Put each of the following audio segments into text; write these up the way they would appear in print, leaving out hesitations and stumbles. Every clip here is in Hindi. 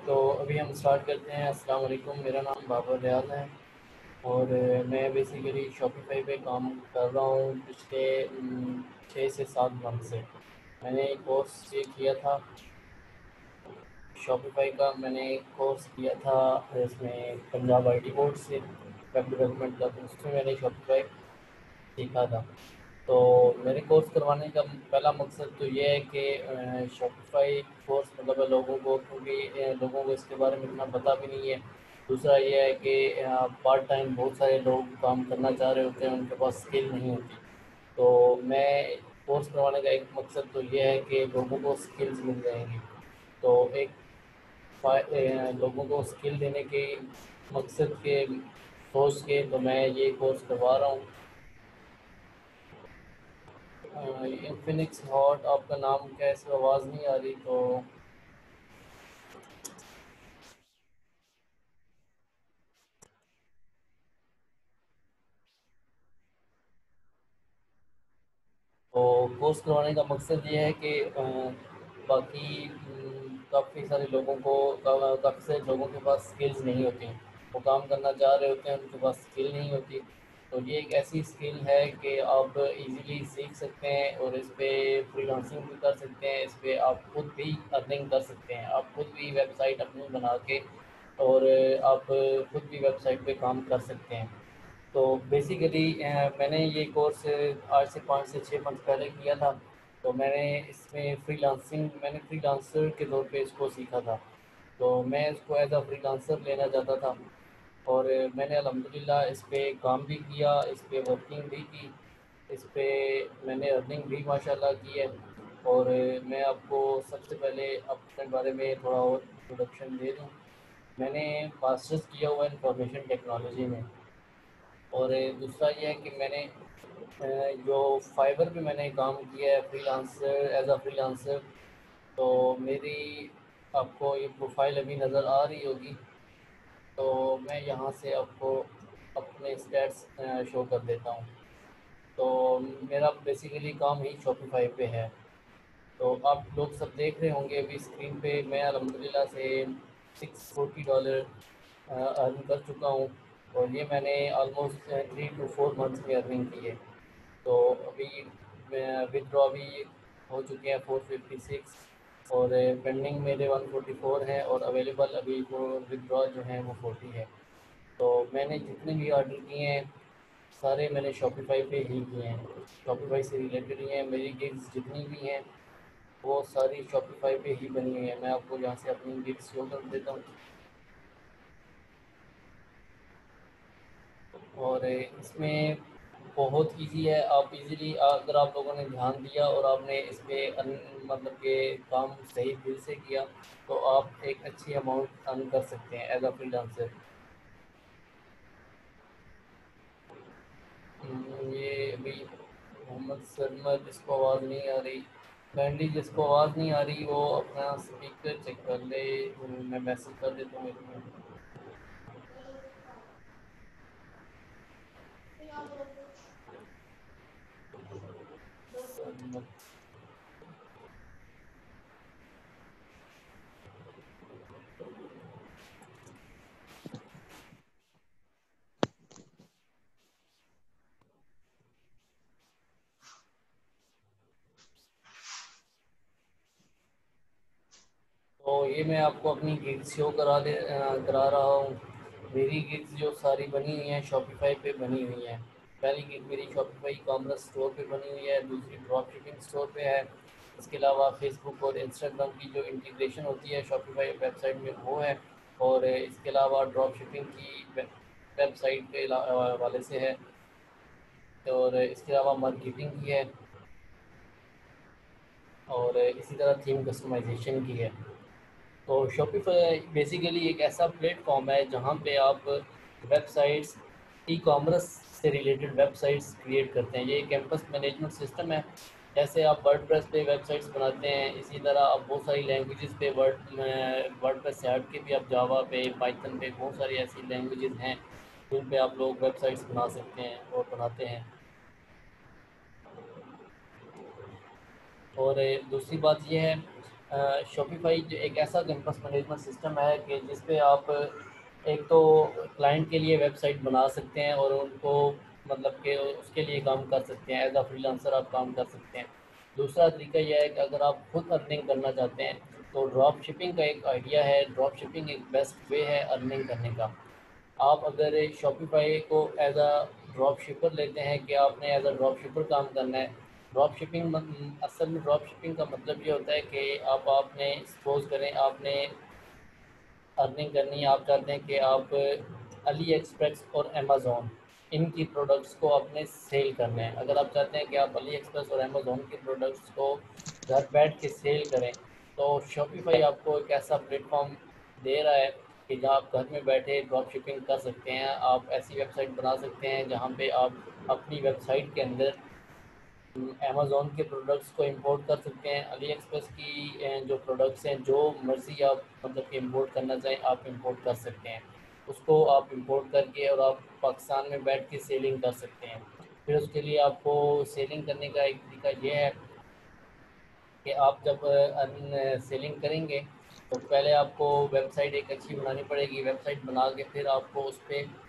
तो अभी हम स्टार्ट करते हैं। अस्सलाम वालेकुम, मेरा नाम बाबर रियाज है और मैं बेसिकली शॉपिफाई पे काम कर रहा हूँ पिछले 6 से 7 मंथ से। मैंने एक कोर्स ये किया था शॉपिफाई का। मैंने एक कोर्स किया था इसमें पंजाब आईटी बोर्ड से वेब डेवलपमेंट का, तो उसमें मैंने शॉपिफाई सीखा था। तो मेरे कोर्स करवाने का पहला मकसद तो ये है कि शॉपिफाई कोर्स मतलब लोगों को, क्योंकि लोगों को इसके बारे में इतना पता भी नहीं है। दूसरा ये है कि पार्ट टाइम बहुत सारे लोग काम करना चाह रहे होते हैं, उनके पास स्किल नहीं होती। तो मैं कोर्स करवाने का एक मकसद तो ये है कि लोगों को स्किल्स मिल जाएंगी। तो एक लोगों को स्किल देने के मकसद के सोच के तो मैं ये कोर्स करवा रहा हूँ। इन्फिनिक्स हॉट, आपका नाम क्या है? इसमें आवाज़ नहीं आ रही। तो कोर्स करवाने का मकसद ये है कि बाकी काफ़ी सारे लोगों को काफ़ी सारे लोगों के पास स्किल्स नहीं होती। वो काम करना चाह रहे होते हैं, उनके पास स्किल नहीं होती। तो ये एक ऐसी स्किल है कि आप इजीली सीख सकते हैं और इस पे फ्रीलांसिंग भी कर सकते हैं। इस पे आप खुद भी अर्निंग कर सकते हैं। आप खुद भी वेबसाइट अपनी बना के और आप खुद भी वेबसाइट पे काम कर सकते हैं। तो बेसिकली मैंने ये कोर्स आज से 5 से 6 मंथ पहले किया था। तो मैंने फ्रीलांसर के तौर पे इसको सीखा था। तो मैं इसको एज अ फ्रीलांसर लेना चाहता था और मैंने अल्हम्दुलिल्लाह इस पे काम भी किया, इस पे वर्किंग भी की, इस पे मैंने अर्निंग भी माशाल्लाह की है। और मैं आपको सबसे पहले अपने बारे में थोड़ा और इंट्रोडक्शन दे दूँ। मैंने मास्टर्स किया हुआ है इंफॉर्मेशन टेक्नोलॉजी में। और दूसरा ये है कि मैंने जो फाइवर पे मैंने काम किया है फ्रीलांसर, एज अ फ्रीलांसर। तो मेरी आपको ये प्रोफाइल अभी नज़र आ रही होगी। तो मैं यहाँ से आपको अपने स्टैट्स शो कर देता हूँ। तो मेरा बेसिकली काम ही शॉपिफाई पे है। तो आप लोग सब देख रहे होंगे अभी स्क्रीन पे, मैं अल्हम्दुलिल्लाह से $640 अर्न कर चुका हूँ। और ये मैंने ऑलमोस्ट 3 to 4 मंथ्स में अर्निंग की है। तो अभी विदड्रॉ भी हो चुके हैं 456 और पेंडिंग मेरे 144 हैं और अवेलेबल अभी वो विदड्रॉ जो है वो 40 है। तो मैंने जितने भी ऑर्डर किए हैं सारे मैंने शॉपिफाई पे ही किए हैं। शॉपिफाई से रिलेटेड ही हैं। मेरी गिग्स जितनी भी हैं वो सारी शॉपिफाई पे ही बनी हुई है। मैं आपको यहाँ से अपनी गिग्स शो कर देता हूँ। और इसमें बहुत इजी है। आप इजीली, अगर आप लोगों ने ध्यान दिया और आपने इस पे मतलब के काम सही दिल से किया तो आप एक अच्छी अमाउंट अर्न कर सकते हैं एज अ फ्रीलांसर। ये अभी मोहम्मद सरमद, जिसको आवाज़ नहीं आ रही, काइंडली जिसको आवाज़ नहीं आ रही वो अपना स्पीकर चेक कर ले। मैं मैसेज कर देता हूँ इसमें। सरमद। तो ये मैं आपको अपनी गिग्स शो करा रहा हूँ। मेरी गिग्स जो सारी बनी हुई हैं शॉपिफाई पे बनी हुई हैं। पहली गिग मेरी शॉपिफाई कॉमर्स स्टोर पे बनी हुई है, दूसरी ड्रॉप शिपिंग स्टोर पे है। इसके अलावा फेसबुक और इंस्टाग्राम की जो इंटीग्रेशन होती है शॉपिफाई वेबसाइट में वो है। और इसके अलावा ड्रॉप शिपिंग की वेबसाइट के वाले से है। और इसके अलावा मार्केटिंग की है और इसी तरह थीम कस्टमाइजेशन की है। तो शॉपिफाई बेसिकली एक ऐसा प्लेटफॉर्म है जहाँ पे आप वेबसाइट्स, ई कॉमर्स से रिलेटेड वेबसाइट्स क्रिएट करते हैं। ये एक कैंपस मैनेजमेंट सिस्टम है। जैसे आप वर्डप्रेस पे वेबसाइट्स बनाते हैं इसी तरह आप बहुत सारी लैंग्वेजेस पे वर्डप्रेस से हट के भी आप जावा पे, पाइथन पे, बहुत सारी ऐसी लैंग्वेजेस हैं जिन पे आप लोग वेबसाइट्स बना सकते हैं और बनाते हैं। और दूसरी बात यह है शॉपिफाई जो एक ऐसा कैंपस मैनेजमेंट सिस्टम है कि जिस पे आप एक तो क्लाइंट के लिए वेबसाइट बना सकते हैं और उनको मतलब कि उसके लिए काम कर सकते हैं, एज अ फ्रीलांसर आप काम कर सकते हैं। दूसरा तरीका यह है कि अगर आप खुद अर्निंग करना चाहते हैं तो ड्रॉप शिपिंग का एक आइडिया है। ड्रॉप शिपिंग एक बेस्ट वे है अर्निंग करने का। आप अगर शॉपिफाई को एज अ ड्रॉप शिपर लेते हैं कि आपने एज अ ड्रॉप शिपर काम करना है। ड्रॉप शिपिंग असल में ड्रॉप शिपिंग का मतलब ये होता है कि आप आपने सपोज करें आपने अर्निंग करनी है, आप चाहते हैं कि आप अली एक्सप्रेस और अमेज़ॉन इनकी प्रोडक्ट्स को अपने सेल करने हैं। अगर आप चाहते हैं कि आप अली एक्सप्रेस और अमेज़ॉन के प्रोडक्ट्स को घर बैठ के सेल करें तो शॉपिफाई आपको एक ऐसा प्लेटफॉर्म दे रहा है कि जहाँ आप घर में बैठे ड्रॉप शिपिंग कर सकते हैं। आप ऐसी वेबसाइट बना सकते हैं जहाँ पे आप अपनी वेबसाइट के अंदर अमेज़ॉन के प्रोडक्ट्स को इंपोर्ट कर सकते हैं। अली एक्सप्रेस की जो प्रोडक्ट्स हैं जो मर्ज़ी आप मतलब कि इंपोर्ट करना चाहें आप इंपोर्ट कर सकते हैं। उसको आप इंपोर्ट करके और आप पाकिस्तान में बैठ के सेलिंग कर सकते हैं। फिर उसके लिए आपको सेलिंग करने का एक तरीका ये है कि आप जब सेलिंग करेंगे तो पहले आपको वेबसाइट एक अच्छी बनानी पड़ेगी। वेबसाइट बना के फिर आपको उस पर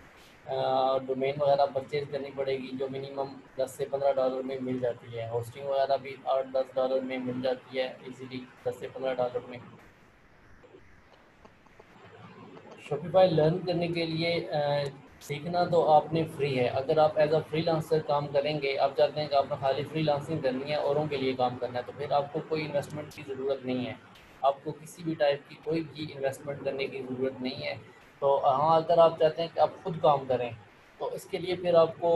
डोमेन वगैरह परचेज़ करनी पड़ेगी जो मिनिमम 10 से $15 में मिल जाती है। होस्टिंग वगैरह भी $8-10 में मिल जाती है इजीली, $10 से $15 में। शॉपिफाई लर्न करने के लिए सीखना तो आपने फ्री है। अगर आप एज अ फ्रीलांसर काम करेंगे, आप चाहते हैं कि आपने खाली फ्रीलांसिंग करनी है, औरों के लिए काम करना है, तो फिर आपको कोई इन्वेस्टमेंट की ज़रूरत नहीं है। आपको किसी भी टाइप की कोई भी इन्वेस्टमेंट करने की ज़रूरत नहीं है। तो हाँ, अगर आप चाहते हैं कि आप खुद काम करें तो इसके लिए फिर आपको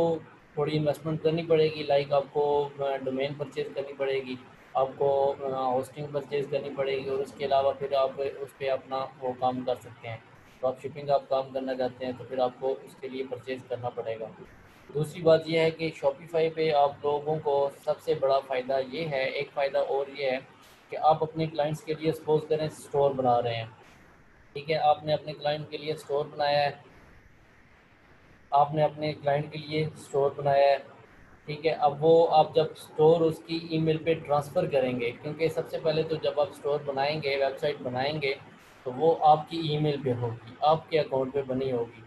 थोड़ी इन्वेस्टमेंट करनी पड़ेगी। लाइक आपको डोमेन परचेज़ करनी पड़ेगी, आपको होस्टिंग परचेज़ करनी पड़ेगी और उसके अलावा फिर आप उस पर अपना वो काम कर सकते हैं। ड्रॉप शिपिंग आप काम करना चाहते हैं तो फिर आपको उसके लिए परचेज़ करना पड़ेगा। दूसरी बात ये है कि शॉपिफाई पे आप लोगों को सबसे बड़ा फ़ायदा ये है, एक फ़ायदा और ये है कि आप अपने क्लाइंट्स के लिए सपोज़ करें स्टोर बना रहे हैं। ठीक है, आपने अपने क्लाइंट के लिए स्टोर बनाया है, आपने अपने क्लाइंट के लिए स्टोर बनाया है। ठीक है, अब वो आप जब स्टोर उसकी ईमेल पे ट्रांसफ़र करेंगे, क्योंकि सबसे पहले तो जब आप स्टोर बनाएंगे, वेबसाइट बनाएंगे, तो वो आपकी ईमेल पे होगी, आपके अकाउंट पे बनी होगी,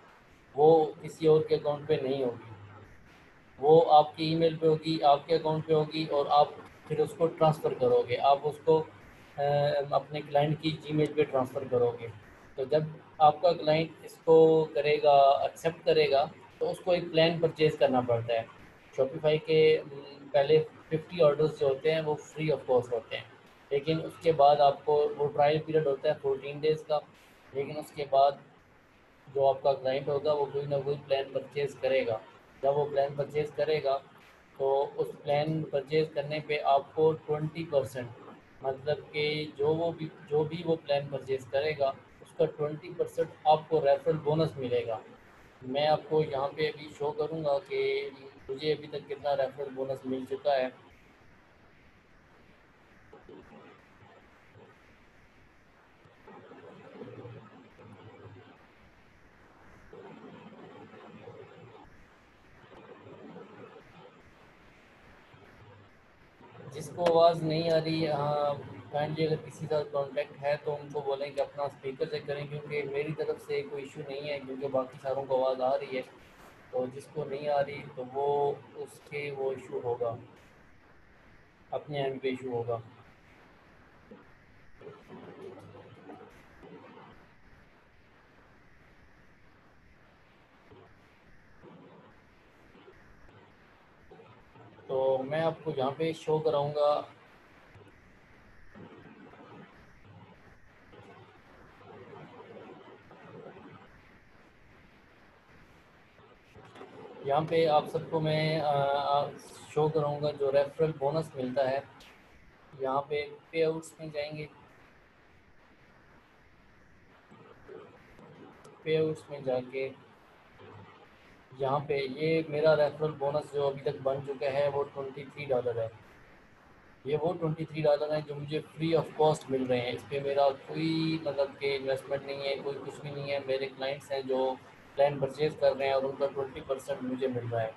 वो किसी और के अकाउंट पे नहीं होगी। वो आपकी ईमेल पे होगी, आपके अकाउंट पे होगी और आप फिर उसको ट्रांसफ़र करोगे। आप उसको अपने क्लाइंट की जीमेल पे ट्रांसफ़र करोगे। तो जब आपका क्लाइंट इसको करेगा, एक्सेप्ट करेगा, तो उसको एक प्लान परचेज़ करना पड़ता है। शॉपिफ़ाई के पहले 50 ऑर्डर्स जो होते हैं वो फ्री ऑफ कॉस्ट होते हैं। लेकिन उसके बाद आपको वो ट्रायल पीरियड होता है 14 डेज़ का। लेकिन उसके बाद जो आपका क्लाइंट होगा वो कोई ना कोई प्लान परचेज़ करेगा। जब वो प्लान परचेज़ करेगा तो उस प्लान परचेज़ करने पे आपको 20% मतलब कि जो भी वो प्लान परचेज़ करेगा उसका 20% आपको रेफरल बोनस मिलेगा। मैं आपको यहाँ पे अभी शो करूँगा कि मुझे अभी तक कितना रेफरल बोनस मिल चुका है। जिसको आवाज़ नहीं आ रही, हाँ, काइंडली अगर किसी का कांटेक्ट है तो उनको बोलें कि अपना स्पीकर चेक करें, क्योंकि मेरी तरफ से कोई इशू नहीं है, क्योंकि बाकी सारों को आवाज़ आ रही है। तो जिसको नहीं आ रही तो वो उसके वो इशू होगा, अपने एंड पे इशू होगा। तो मैं आपको यहाँ पे शो कराऊंगा। यहाँ पे आप सबको मैं शो कराऊंगा जो रेफरल बोनस मिलता है। यहाँ पे पे आउट्स में जाएंगे, पे आउट्स में जाके यहाँ पे ये मेरा रेफरल बोनस जो अभी तक बन चुका है वो $23 है। ये वो $23 हैं जो मुझे फ्री ऑफ कॉस्ट मिल रहे हैं। इस पे मेरा कोई मतलब कि इन्वेस्टमेंट नहीं है, कोई कुछ भी नहीं है। मेरे क्लाइंट्स हैं जो प्लान परचेज़ कर रहे हैं और उनका 20% मुझे मिल रहा है।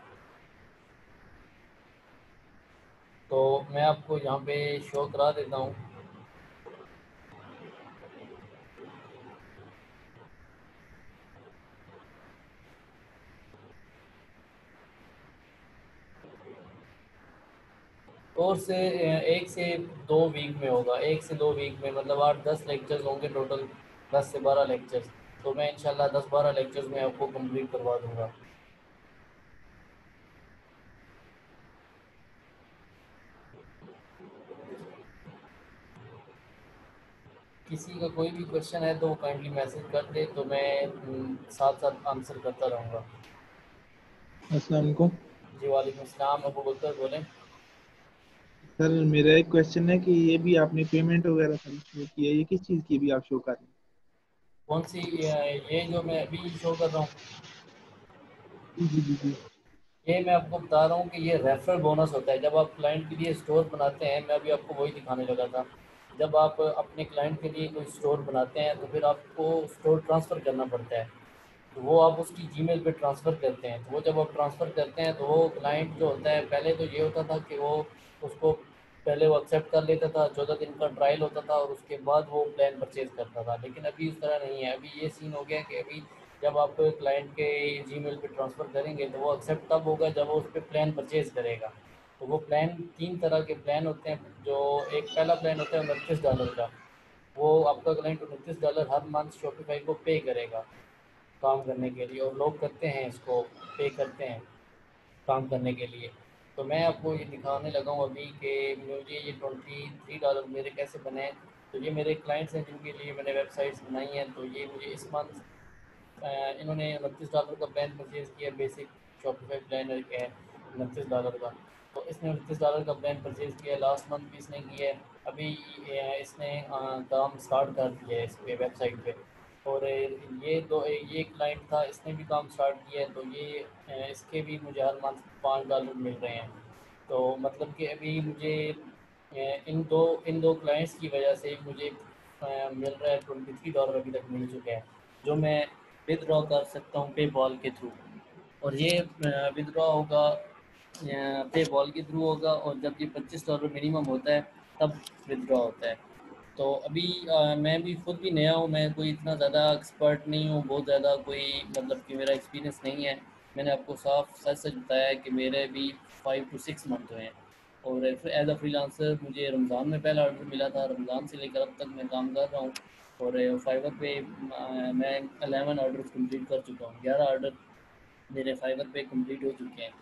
तो मैं आपको यहाँ पे शो करा देता हूँ। कोर्स 1 से 2 वीक में होगा, 1 से 2 वीक में, मतलब 8-10 लेक्चर्स होंगे टोटल, 10 से 12 लेक्चर्स। तो मैं इंशाल्लाह 10-12 लेक्चर्स में आपको कंप्लीट करवा दूंगा। किसी का कोई भी क्वेश्चन है तो काइंडली मैसेज कर दे, तो मैं साथ साथ आंसर करता रहूँगा। अस्सलाम वालेकुम। जी वालेकुम अस्सलाम, अबू बकर बोलें। सर मेरा एक क्वेश्चन है कि ये भी आपने पेमेंट वगैरह सारी शो की है, ये किस चीज़ की भी आप शो कर रहे हैं? कौन सी? ये जो मैं अभी शो कर रहा हूँ, जी जी जी जी। ये मैं आपको बता रहा हूँ कि ये रेफरल बोनस होता है। जब आप क्लाइंट के लिए स्टोर बनाते हैं, मैं अभी आपको वही दिखाने लगा था, जब आप अपने क्लाइंट के लिए कोई स्टोर बनाते हैं तो फिर आपको स्टोर ट्रांसफ़र करना पड़ता है। तो वो आप उसकी जीमेल पे ट्रांसफ़र करते हैं। तो वो जब आप ट्रांसफ़र करते हैं तो वो क्लाइंट जो होता है, पहले तो ये होता था कि वो उसको पहले वो एक्सेप्ट कर लेता था, 14 दिन का ट्रायल होता था और उसके बाद वो प्लान परचेज़ करता था। लेकिन अभी उस तरह नहीं है। अभी ये सीन हो गया कि अभी जब आप क्लाइंट के जीमेल पे ट्रांसफ़र करेंगे तो वो एक्सेप्ट तब होगा जब वो उस पर प्लान परचेज़ करेगा। तो वो प्लान 3 तरह के प्लान होते हैं। जो एक पहला प्लान होता है $29 का, वो आपका क्लाइंट $29 हर मंथ शॉपिफाई को पे करेगा काम करने के लिए, और लोग करते हैं इसको, पे करते हैं काम करने के लिए। तो मैं आपको ये दिखाने लगा हूँ अभी कि मुझे ये $23 मेरे कैसे बने हैं। तो ये मेरे क्लाइंट्स हैं जिनके लिए मैंने वेबसाइट्स बनाई हैं। तो ये मुझे इस मंथ इन्होंने $29 का प्लान परचेज़ किया। बेसिक शॉपिफाई प्लान एक है $29 का। तो इसने $29 का प्लान परचेज़ किया, लास्ट मंथ भी इसने किया है। अभी इसने काम स्टार्ट कर दिया है इस पे वेबसाइट पे। और ये क्लाइंट था, इसने भी काम स्टार्ट किया है। तो ये इसके भी मुझे हर मंथ $5 मिल रहे हैं। तो मतलब कि अभी मुझे इन दो क्लाइंट्स की वजह से मुझे मिल रहा है $23 अभी तक मिल चुके हैं, जो मैं विदड्रॉ कर सकता हूँ पेपॉल के थ्रू। और ये विदड्रॉ होगा पेपॉल के थ्रू होगा, और जब ये $25 मिनिमम होता है तब विदड्रॉ होता है। तो अभी मैं भी खुद भी नया हूँ, मैं कोई इतना ज़्यादा एक्सपर्ट नहीं हूँ, बहुत ज़्यादा कोई मतलब कि मेरा एक्सपीरियंस नहीं है। मैंने आपको साफ सच सच बताया है कि मेरे भी 5 to 6 मंथ हुए हैं। और एज अ फ्रीलांसर मुझे रमज़ान में पहला ऑर्डर मिला था, रमज़ान से लेकर अब तक मैं काम कर रहा हूँ। और फाइवर पे मैं 11 ऑर्डर कंप्लीट कर चुका हूँ, 11 ऑर्डर मेरे फाइवर पे कंप्लीट हो चुके हैं,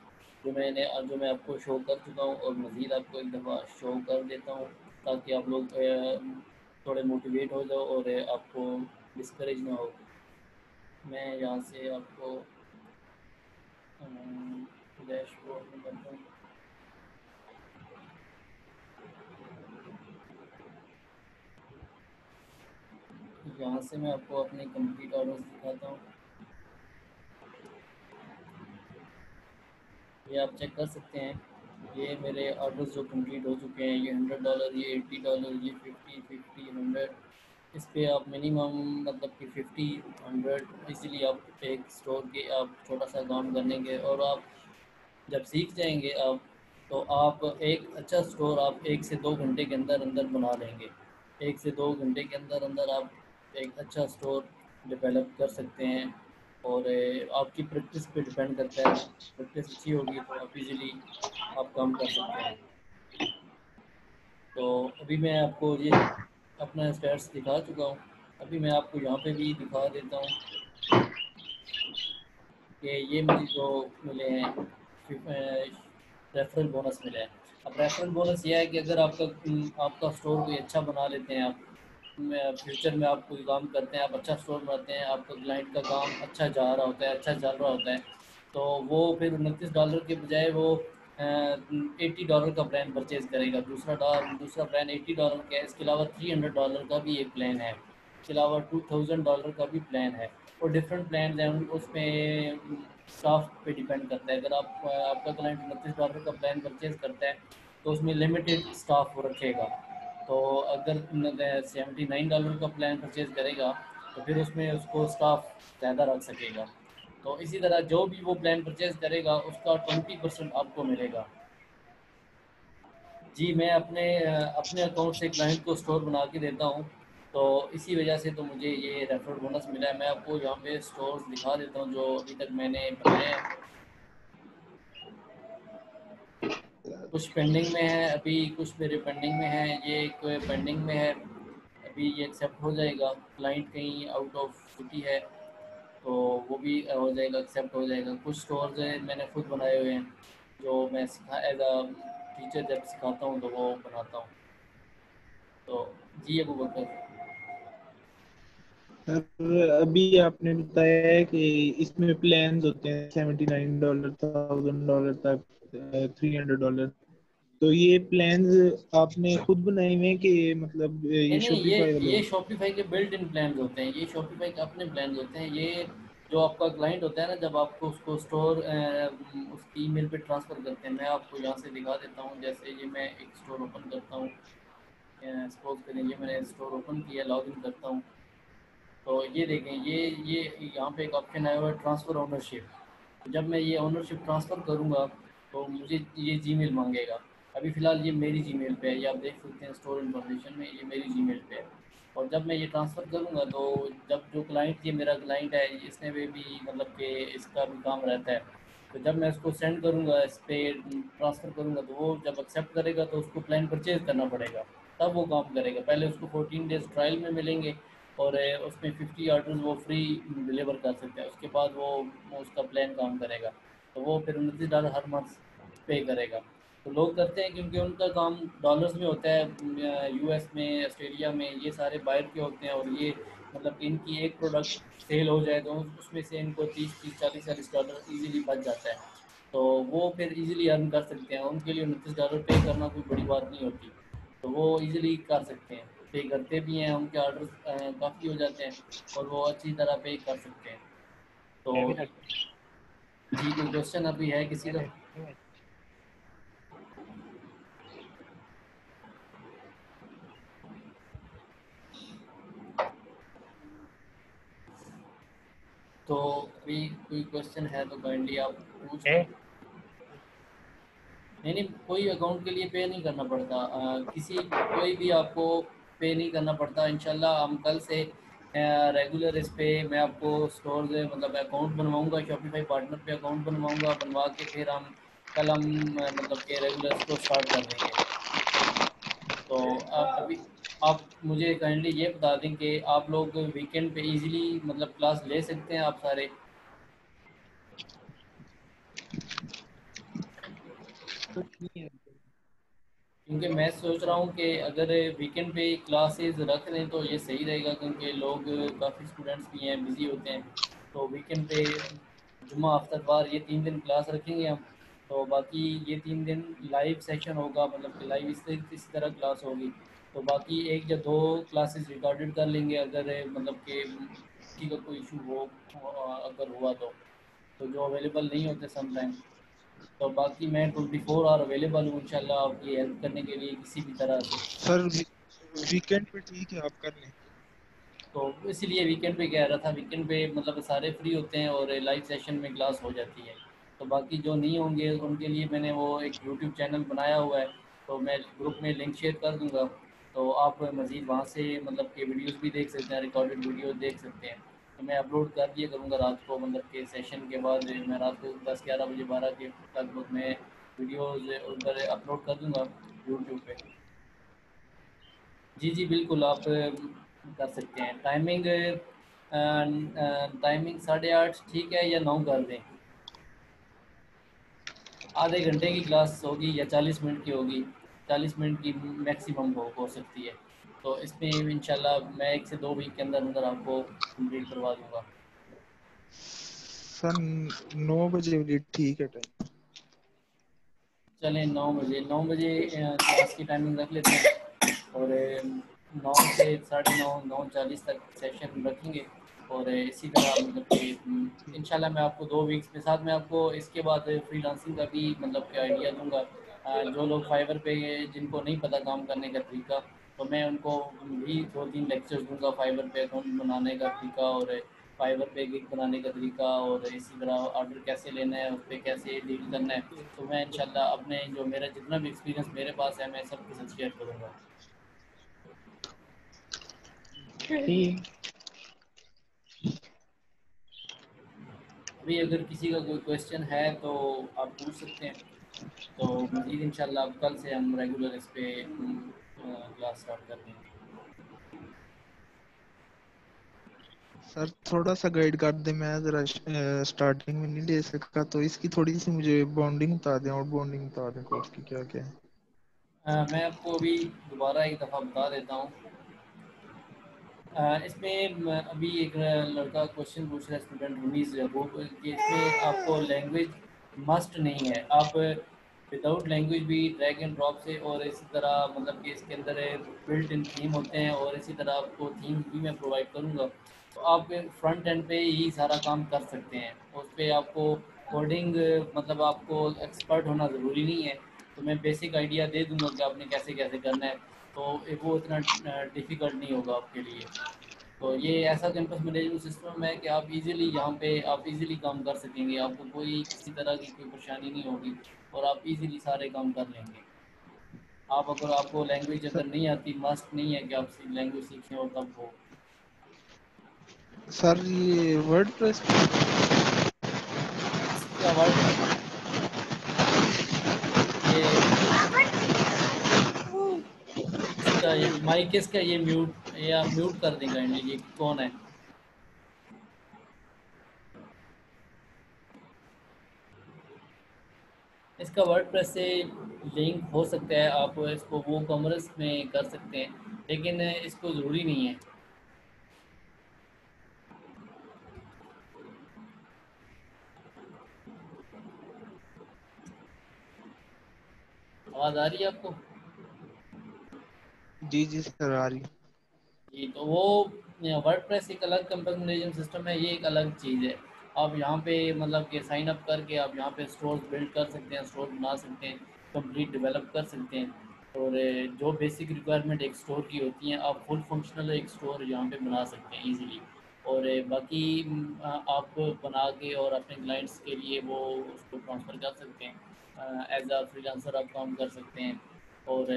जो मैं आपको शो कर चुका हूँ। और मज़ीद आपको एक दफ़ा शो कर देता हूँ ताकि आप लोग थोड़े मोटिवेट हो जाओ और आपको डिस्करेज ना हो। मैं यहाँ से आपको डैशबोर्ड में करता हूँ। यहाँ से मैं आपको अपने कंप्लीट ऑर्डर्स दिखाता हूँ। ये आप चेक कर सकते हैं, ये मेरे ऑर्डर्स जो कंप्लीट हो चुके हैं, ये $100, ये $80, ये 50, 50, 100। इस पे आप मिनिमम मतलब कि 50, 100 इजीली आप एक स्टोर के आप छोटा सा काम करनेंगे। और आप जब सीख जाएंगे आप, तो आप एक अच्छा स्टोर आप 1 से 2 घंटे के अंदर अंदर बना लेंगे। 1 से 2 घंटे के अंदर अंदर आप एक अच्छा स्टोर डेवलप कर सकते हैं। और आपकी प्रैक्टिस पे डिपेंड करता है। प्रैक्टिस अच्छी होगी तो आप इजीली आप काम कर सकते हैं। तो अभी मैं आपको ये अपना स्टेट्स दिखा चुका हूँ। अभी मैं आपको यहाँ पे भी दिखा देता हूँ कि ये मुझे जो मिले हैं रेफरल बोनस मिला है। अब रेफरल बोनस ये है कि अगर आपका स्टोर कोई अच्छा बना लेते हैं आप, फ्यूचर में आप कोई काम करते हैं, आप अच्छा स्टोर बनाते हैं, आपका क्लाइंट का काम अच्छा जा रहा होता है, अच्छा चल रहा होता है, तो वो फिर $29 के बजाय वो $80 का प्लान परचेज़ करेगा। दूसरा प्लान $80 का है। इसके अलावा $300 का भी एक प्लान है। इसके अलावा $2000 का भी प्लान है। और डिफरेंट प्लान हैं, उसमें स्टाफ पे डिपेंड करता है। अगर आपका क्लाइंट $29 का प्लान परचेज़ करता है तो उसमें लिमिटेड स्टाफ वो रखेगा। तो अगर $79 का प्लान परचेज़ करेगा तो फिर उसमें उसको स्टाफ ज़्यादा रख सकेगा। तो इसी तरह जो भी वो प्लान परचेज़ करेगा उसका 20% आपको मिलेगा। जी, मैं अपने अकाउंट से क्लाइंट को स्टोर बना के देता हूँ। तो इसी वजह से तो मुझे ये रेफरल बोनस मिला है। मैं आपको यहाँ पे स्टोर्स दिखा देता हूँ जो अभी तक मैंने बनाए हैं। कुछ पेंडिंग में है अभी, कुछ मेरे पेंडिंग में है। ये एक पेंडिंग में है अभी, ये एक्सेप्ट हो जाएगा। क्लाइंट कहीं आउट ऑफ सिटी है तो वो भी हो जाएगा, एक्सेप्ट हो जाएगा। कुछ स्टोर्स हैं मैंने खुद बनाए हुए हैं, जो मैं सिखा एज अ टीचर जब सिखाता हूँ तो वो बनाता हूँ। तो जी अबू बकर। सर अभी आपने बताया है कि इसमें प्लान्स होते हैं $79, $1000 तक, $300। तो ये प्लान्स आपने खुद बनाए हुए हैं कि मतलब नहीं ये नहीं, शॉपिफाई वाले ये होते शॉपिफाई के बिल्ट इन प्लान होते हैं, ये शॉपिफाई के अपने प्लान होते हैं। ये जो आपका क्लाइंट होता है ना, जब आपको उसको स्टोर उसकी ईमेल पे ट्रांसफ़र करते हैं, मैं आपको यहाँ से दिखा देता हूँ। जैसे ये मैं एक स्टोर ओपन करता हूँ, सपोज करें ये मैंने स्टोर ओपन किया, लॉगिन करता हूँ। तो ये देखें, ये यहाँ पे एक ऑप्शन आया हुआ है ट्रांसफ़र ओनरशिप। जब मैं ये ओनरशिप ट्रांसफ़र करूँगा तो मुझे ये जीमेल मांगेगा। अभी फ़िलहाल ये मेरी जीमेल पे है, ये आप देख सकते हैं स्टोर इन्फॉर्मेशन में, ये मेरी जीमेल पे है। और जब मैं ये ट्रांसफ़र करूँगा तो जब जो क्लाइंट, ये मेरा क्लाइंट है, इसने भी मतलब कि इसका भी काम रहता है। तो जब मैं उसको सेंड करूँगा, इस पे ट्रांसफ़र करूँगा, तो वो जब एक्सेप्ट करेगा तो उसको प्लान परचेज़ करना पड़ेगा, तब वो काम करेगा। पहले उसको 14 डेज़ ट्रायल में मिलेंगे और उसमें 50 ऑर्डर्स वो फ्री डिलीवर कर सकते हैं। उसके बाद वो उसका प्लान काम करेगा, तो वो फिर $29 हर मंथ पे करेगा। तो लोग करते हैं क्योंकि उनका काम डॉलर्स में होता है। यूएस में, ऑस्ट्रेलिया में ये सारे बाहर के होते हैं, और ये मतलब इनकी एक प्रोडक्ट सेल हो जाए तो उसमें से इनको 30-30, 40-40 डॉलर ईज़िली बच जाता है। तो वो फिर ईज़िली अर्न कर सकते हैं, उनके लिए $29 पे करना कोई बड़ी बात नहीं होती। तो वो ईज़िली कर सकते हैं, पे करते भी हैं, उनके ऑर्डर्स काफ़ी हो जाते हैं और वो अच्छी तरह पे कर सकते हैं। तो जी कोई क्वेश्चन अभी है किसी का? तो अभी कोई क्वेश्चन है तो काइंडली आप पूछ लें। नहीं नहीं, कोई अकाउंट के लिए पे नहीं करना पड़ता, किसी कोई भी आपको पे नहीं करना पड़ता। इंशाल्लाह हम कल से रेगुलर इस पे मैं आपको स्टोर से मतलब अकाउंट बनवाऊंगा, शॉपिफाई पार्टनर पे अकाउंट बनवाऊंगा, बनवा के फिर हम कल हम मतलब कि रेगुलर इसको स्टार्ट कर देंगे। तो अभी आप मुझे काइंडली ये बता दें कि आप लोग वीकेंड पे इजीली मतलब क्लास ले सकते हैं आप सारे? हैं। क्योंकि मैं सोच रहा हूँ कि अगर वीकेंड पे क्लासेस रख लें तो ये सही रहेगा, क्योंकि लोग काफ़ी स्टूडेंट्स भी हैं, बिज़ी होते हैं। तो वीकेंड पे जुम्मा हफ्तावार ये 3 दिन क्लास रखेंगे हम। तो बाकी ये 3 दिन लाइव सेशन होगा, मतलब कि लाइव इस तरह क्लास होगी। तो बाकी एक या दो क्लासेस रिकॉर्डेड कर लेंगे, अगर मतलब कि किसी का कोई इशू अगर हुआ तो जो अवेलेबल नहीं होते समटाइम। तो बाकी मैं 24 आवर अवेलेबल हूँ इंशाल्लाह आपकी हेल्प करने के लिए किसी भी तरह से। सर वीकेंड पे ठीक है, आप कर लें। तो इसीलिए वीकेंड पे कह रहा था, वीकेंड पे मतलब सारे फ्री होते हैं और लाइव सेशन में क्लास हो जाती है। तो बाकी जो नहीं होंगे उनके लिए मैंने वो एक यूट्यूब चैनल बनाया हुआ है, तो मैं ग्रुप में लिंक शेयर कर दूंगा। तो आप मज़ीद वहाँ से मतलब कि वीडियोस भी देख सकते हैं, रिकॉर्डेड वीडियो देख सकते हैं। तो मैं अपलोड कर दिया करूँगा रात को, मतलब के सेशन के बाद मैं रात को 10-11 बजे 12 के लगभग मैं वीडियोज़ उधर अपलोड कर दूँगा यूट्यूब पे। जी जी बिल्कुल, आप कर सकते हैं। टाइमिंग 8:30 ठीक है, या 9 कर दें? आधे घंटे की क्लास होगी या 40 मिनट की होगी? 40 मिनट की मैक्सिमम हो सकती है। तो इसमें इंशाल्लाह मैं 1 से 2 वीक के अंदर अंदर आपको कंप्लीट करवा दूंगा। सर 9 बजे वाली ठीक है टाइम। चलें 9 बजे, 9 बजे क्लास की टाइमिंग रख लेते हैं। और 9 से 9:30, 9:40 तक सेशन रखेंगे। और इसी तरह मतलब कि इंशाल्लाह मैं आपको 2 वीक्स में साथ में आपको इसके बाद फ्रीलांसिंग का भी मतलब कि आइडिया दूंगा। जो लोग फाइवर पे जिनको नहीं पता काम करने का तरीका, तो मैं उनको भी 2-3 लेक्चर्स दूंगा फाइवर पे अकाउंट बनाने का तरीका, और फाइवर पे गिग बनाने का तरीका, और इसी तरह ऑर्डर कैसे लेना है, उस पर कैसे डील करना है। तो मैं इंशाल्लाह अपने जो मेरा जितना भी एक्सपीरियंस मेरे पास है मैं सबके साथ शेयर करूँगा। ठीक। अभी अगर किसी का कोई क्वेश्चन है तो आप पूछ सकते हैं। तो मज़ीद इंशाल्लाह अब कल से हम रेगुलर इस पे क्लास स्टार्ट कर देंगे। सर थोड़ा सा गाइड कर दे, मैं जरा स्टार्टिंग में नहीं ले सका, तो इसकी थोड़ी सी मुझे बॉन्डिंग बता दें, और बॉन्डिंग बता दें कोर्स की क्या क्या है। मैं आपको अभी दोबारा एक दफ़ा बता देता हूँ। इसमें अभी एक लड़का क्वेश्चन पूछ रहा है, स्टूडेंट रमीज़ वो, कि इसमें आपको लैंग्वेज मस्ट नहीं है, आप विदाउट लैंग्वेज भी ड्रैग एंड ड्रॉप से, और इसी तरह मतलब कि इसके अंदर बिल्ट इन थीम होते हैं, और इसी तरह आपको थीम भी मैं प्रोवाइड करूँगा, तो आप फ्रंट एंड पे ही सारा काम कर सकते हैं। उस पर आपको कोडिंग मतलब आपको एक्सपर्ट होना ज़रूरी नहीं है, तो मैं बेसिक आइडिया दे दूँगा कि आपने कैसे कैसे करना है, तो वो इतना डिफ़िकल्ट नहीं होगा आपके लिए। तो ये ऐसा कैंपस मैनेजमेंट सिस्टम है कि आप इजीली यहाँ पे आप इजीली काम कर सकेंगे, आपको कोई किसी तरह की कोई परेशानी नहीं होगी, और आप इजीली सारे काम कर लेंगे। आप अगर आपको लैंग्वेज सर अगर नहीं आती, मस्ट नहीं है कि आप लैंग्वेज सीखें और तब हो। सर ये वर्डप्रेस इसका वर्ड ये इसका ये माइक इसका ये म्यूट, या म्यूट कर दें काइंडली, ये कौन है? इसका वर्डप्रेस से लिंक हो सकता है, आप इसको वो कॉमर्स में कर सकते हैं, लेकिन इसको ज़रूरी नहीं है। आवाज़ आ रही है आपको? जी जी सर आ रही। जी, तो वो वर्डप्रेस एक अलग कंपनी मैनेजमेंट सिस्टम है, ये एक अलग चीज़ है। आप यहाँ पे मतलब कि साइन अप करके आप यहाँ पे स्टोर बिल्ड कर सकते हैं, स्टोर बना सकते हैं, कंप्लीट डेवलप कर सकते हैं, और जो बेसिक रिक्वायरमेंट एक स्टोर की होती हैं, आप फुल फंक्शनल एक स्टोर यहाँ पे बना सकते हैं ईज़िली। और बाकी आप बना के और अपने क्लाइंट्स के लिए वो उसको ट्रांसफ़र कर सकते हैं, एज अ फ्रीलांसर आप काम कर सकते हैं। और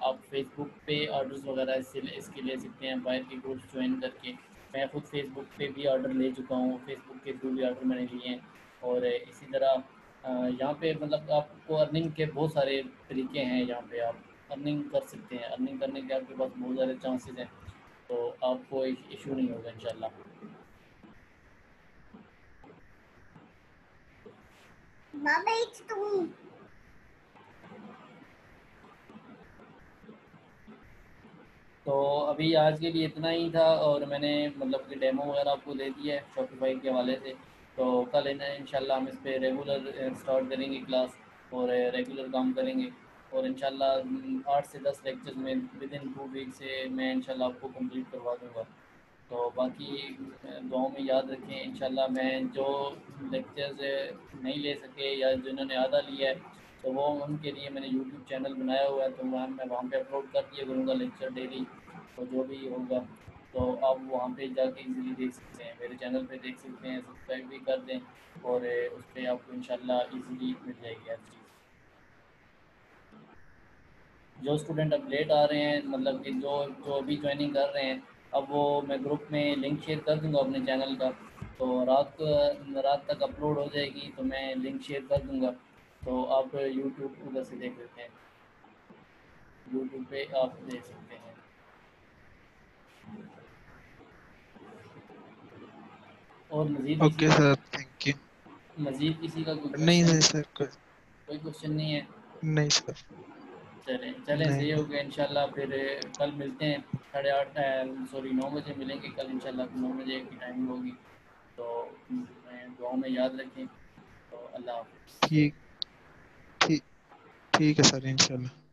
आप फेसबुक पे ऑर्डर्स वगैरह इसके ले सकते हैं, बाहर के ग्रुप्स ज्वाइन करके। मैं खुद फेसबुक पे भी ऑर्डर ले चुका हूँ, फेसबुक के थ्रू भी ऑर्डर मैंने लिए हैं। और इसी तरह यहाँ पे मतलब आपको अर्निंग के बहुत सारे तरीके हैं, यहाँ पे आप अर्निंग कर सकते हैं, अर्निंग करने के आपके पास बहुत सारे चांसेस हैं, तो आपको इशू नहीं होगा इंशाल्लाह। तो अभी आज के लिए इतना ही था, और मैंने मतलब कि डेमो वगैरह आपको दे दिया है शॉपिफाई के हवाले से। तो कल इंशाल्लाह हम इस पे रेगुलर स्टार्ट करेंगे क्लास, और रेगुलर काम करेंगे, और इंशाल्लाह 8 से 10 लेक्चर्स में विद इन 2 वीक से मैं इंशाल्लाह आपको कंप्लीट करवा दूँगा। तो बाकी दुआओं में याद रखें इंशाल्लाह। मैं जो लेक्चर्स नहीं ले सके या जिन्होंने आधा लिया है, तो वो उनके लिए मैंने यूट्यूब चैनल बनाया हुआ है, तो मैं वहाँ पे अपलोड कर दिया करूँगा लेक्चर डेली। तो जो भी होगा तो आप वहाँ पे जाके इजीली देख सकते हैं, मेरे चैनल पे देख सकते हैं, सब्सक्राइब भी कर दें, और उस पर आपको इंशाल्लाह इजीली मिल जाएगी हर चीज़। जो स्टूडेंट अब लेट आ रहे हैं, मतलब कि जो जो अभी ज्वाइनिंग कर रहे हैं, अब वो मैं ग्रुप में लिंक शेयर कर दूंगा अपने चैनल का, तो रात तक अपलोड हो जाएगी, तो मैं लिंक शेयर कर दूंगा, तो आप यूट्यूब उधर से देख सकते हैं, यूट्यूब पे आप देख सकते हैं। और ओके सर थैंक यू। मज़ीद किसी का कोई नहीं क्वेश्चन? नहीं सर कोई क्वेश्चन नहीं है? नहीं सर। चलें चलें, नहीं सही हो नहीं। गया इंशाल्लाह। फिर कल मिलते हैं 8:30, सॉरी 9 बजे मिलेंगे कल इंशाल्लाह, 9 बजे की टाइमिंग होगी। तो दुआओं में याद रखें। तो अल्लाह हाफ़िज़। ठीक ठीक ठीक है सर इंशाल्लाह।